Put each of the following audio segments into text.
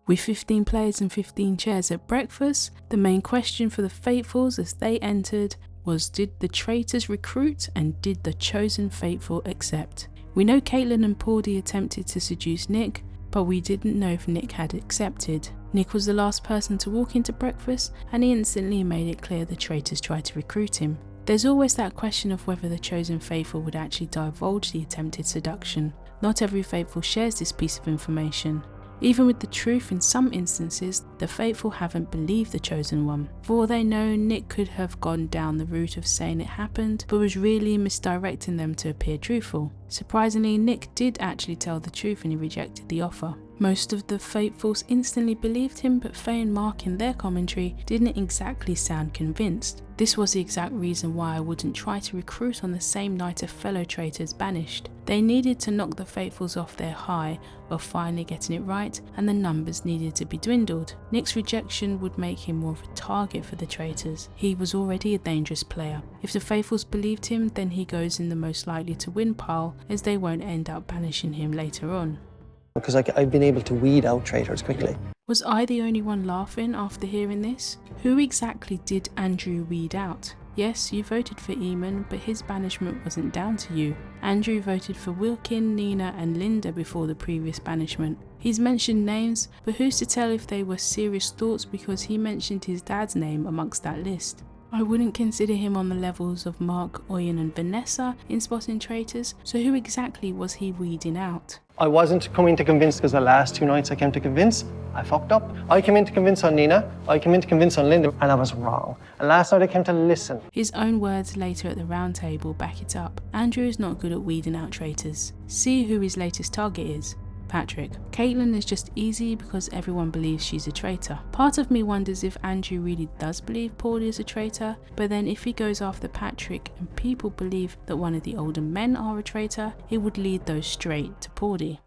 With 15 players and 15 chairs at breakfast, the main question for the faithfuls as they entered was, did the traitors recruit and did the chosen faithful accept? We know Caitlin and Pordy attempted to seduce Nick, but we didn't know if Nick had accepted. Nick was the last person to walk into breakfast and he instantly made it clear the traitors tried to recruit him. There's always that question of whether the chosen faithful would actually divulge the attempted seduction. Not every faithful shares this piece of information. Even with the truth, in some instances, the faithful haven't believed the chosen one. For all they know, Nick could have gone down the route of saying it happened, but was really misdirecting them to appear truthful. Surprisingly, Nick did actually tell the truth and he rejected the offer. Most of the faithfuls instantly believed him, but Faye and Mark in their commentary didn't exactly sound convinced. This was the exact reason why I wouldn't try to recruit on the same night a fellow traitors banished. They needed to knock the faithfuls off their high of finally getting it right, and the numbers needed to be dwindled. Nick's rejection would make him more of a target for the traitors. He was already a dangerous player. If the faithfuls believed him, then he goes in the most likely to win pile, as they won't end up banishing him later on. Because I've been able to weed out traitors quickly. Was I the only one laughing after hearing this? Who exactly did Andrew weed out? Yes, you voted for Eamon, but his banishment wasn't down to you. Andrew voted for Wilkin, Nina and Linda before the previous banishment. He's mentioned names, but who's to tell if they were serious thoughts because he mentioned his dad's name amongst that list. I wouldn't consider him on the levels of Mark, Oyen and Vanessa in spotting traitors, so who exactly was he weeding out? I wasn't coming to convince because the last 2 nights I came to convince, I fucked up. I came in to convince on Nina, I came in to convince on Linda, and I was wrong. And last night I came to listen. His own words later at the round table back it up. Andrew is not good at weeding out traitors. See who his latest target is. Patrick. Caitlin is just easy because everyone believes she's a traitor. Part of me wonders if Andrew really does believe Pordy is a traitor, but then if he goes after Patrick and people believe that one of the older men are a traitor, it would lead those straight to Pordy.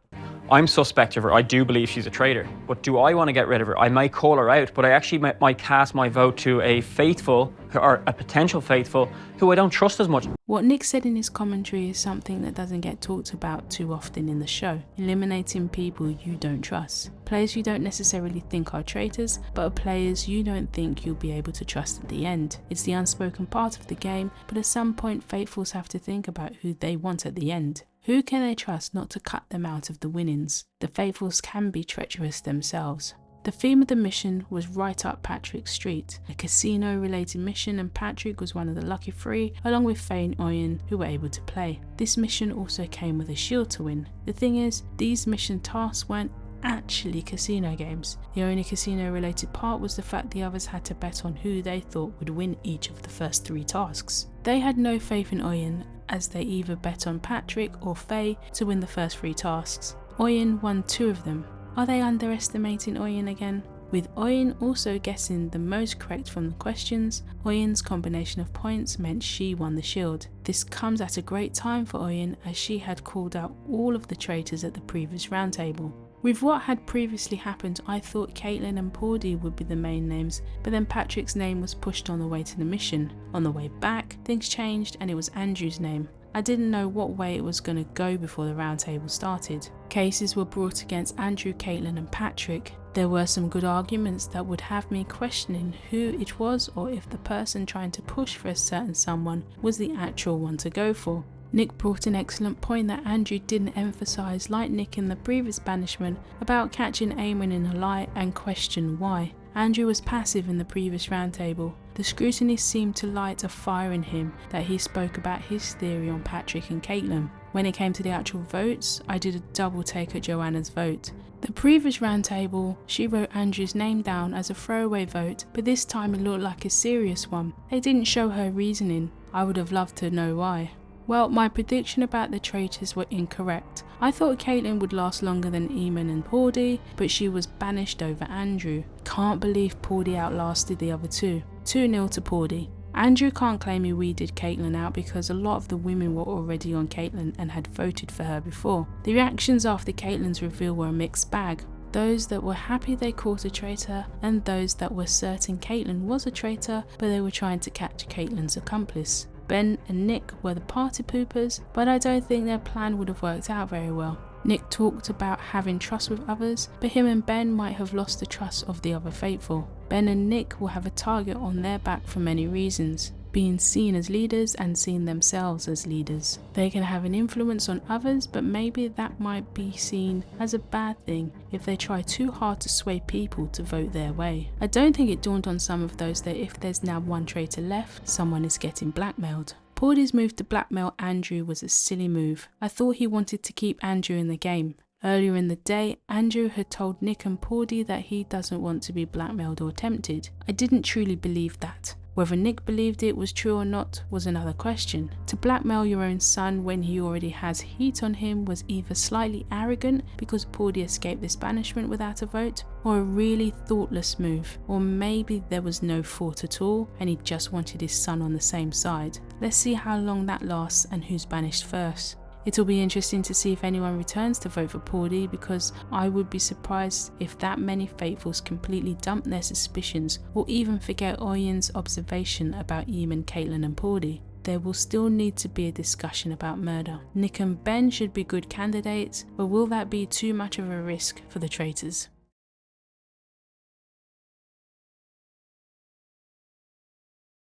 I'm suspect of her. I do believe she's a traitor. But do I want to get rid of her? I might call her out, but I actually might cast my vote to a faithful, or a potential faithful, who I don't trust as much. What Nick said in his commentary is something that doesn't get talked about too often in the show. Eliminating people you don't trust. Players you don't necessarily think are traitors, but are players you don't think you'll be able to trust at the end. It's the unspoken part of the game, but at some point faithfuls have to think about who they want at the end. Who can they trust not to cut them out of the winnings? The faithfuls can be treacherous themselves. The theme of the mission was right up Patrick's street, a casino related mission, and Patrick was one of the lucky 3 along with Faye and Oyen who were able to play. This mission also came with a shield to win. The thing is, these mission tasks weren't actually casino games. The only casino related part was the fact the others had to bet on who they thought would win each of the first 3 tasks. They had no faith in Oyen, as they either bet on Patrick or Faye to win the first 3 tasks. Oyen won 2 of them. Are they underestimating Oyen again? With Oyen also guessing the most correct from the questions, Oyen's combination of points meant she won the shield. This comes at a great time for Oyen as she had called out all of the traitors at the previous roundtable. With what had previously happened, I thought Caitlin and Pordy would be the main names, but then Patrick's name was pushed on the way to the mission. On the way back, things changed and it was Andrew's name. I didn't know what way it was going to go before the roundtable started. Cases were brought against Andrew, Caitlin and Patrick. There were some good arguments that would have me questioning who it was or if the person trying to push for a certain someone was the actual one to go for. Nick brought an excellent point that Andrew didn't emphasise, like Nick in the previous banishment, about catching Eamon in a lie and question why. Andrew was passive in the previous roundtable. The scrutiny seemed to light a fire in him that he spoke about his theory on Patrick and Caitlin. When it came to the actual votes, I did a double take at Joanna's vote. The previous roundtable, she wrote Andrew's name down as a throwaway vote, but this time it looked like a serious one. They didn't show her reasoning. I would have loved to know why. Well, my prediction about the traitors were incorrect. I thought Caitlin would last longer than Eamon and Pordy, but she was banished over Andrew. Can't believe Pordy outlasted the other 2. 2-0 to Pordy. Andrew can't claim he weeded Caitlin out because a lot of the women were already on Caitlin and had voted for her before. The reactions after Caitlin's reveal were a mixed bag. Those that were happy they caught a traitor, and those that were certain Caitlin was a traitor, but they were trying to catch Caitlin's accomplice. Ben and Nick were the party poopers, but I don't think their plan would have worked out very well. Nick talked about having trust with others, but him and Ben might have lost the trust of the other faithful. Ben and Nick will have a target on their back for many reasons, being seen as leaders and seeing themselves as leaders. They can have an influence on others, but maybe that might be seen as a bad thing if they try too hard to sway people to vote their way. I don't think it dawned on some of those that if there's now one traitor left, someone is getting blackmailed. Pordy's move to blackmail Andrew was a silly move. I thought he wanted to keep Andrew in the game. Earlier in the day, Andrew had told Nick and Pordy that he doesn't want to be blackmailed or tempted. I didn't truly believe that. Whether Nick believed it was true or not was another question. To blackmail your own son when he already has heat on him was either slightly arrogant because Pordy escaped this banishment without a vote, or a really thoughtless move, or maybe there was no thought at all and he just wanted his son on the same side. Let's see how long that lasts and who's banished first. It'll be interesting to see if anyone returns to vote for Pordy, because I would be surprised if that many faithfuls completely dump their suspicions or even forget Oyen's observation about Eamon, Caitlin and Pordy. There will still need to be a discussion about murder. Nick and Ben should be good candidates, but will that be too much of a risk for the traitors?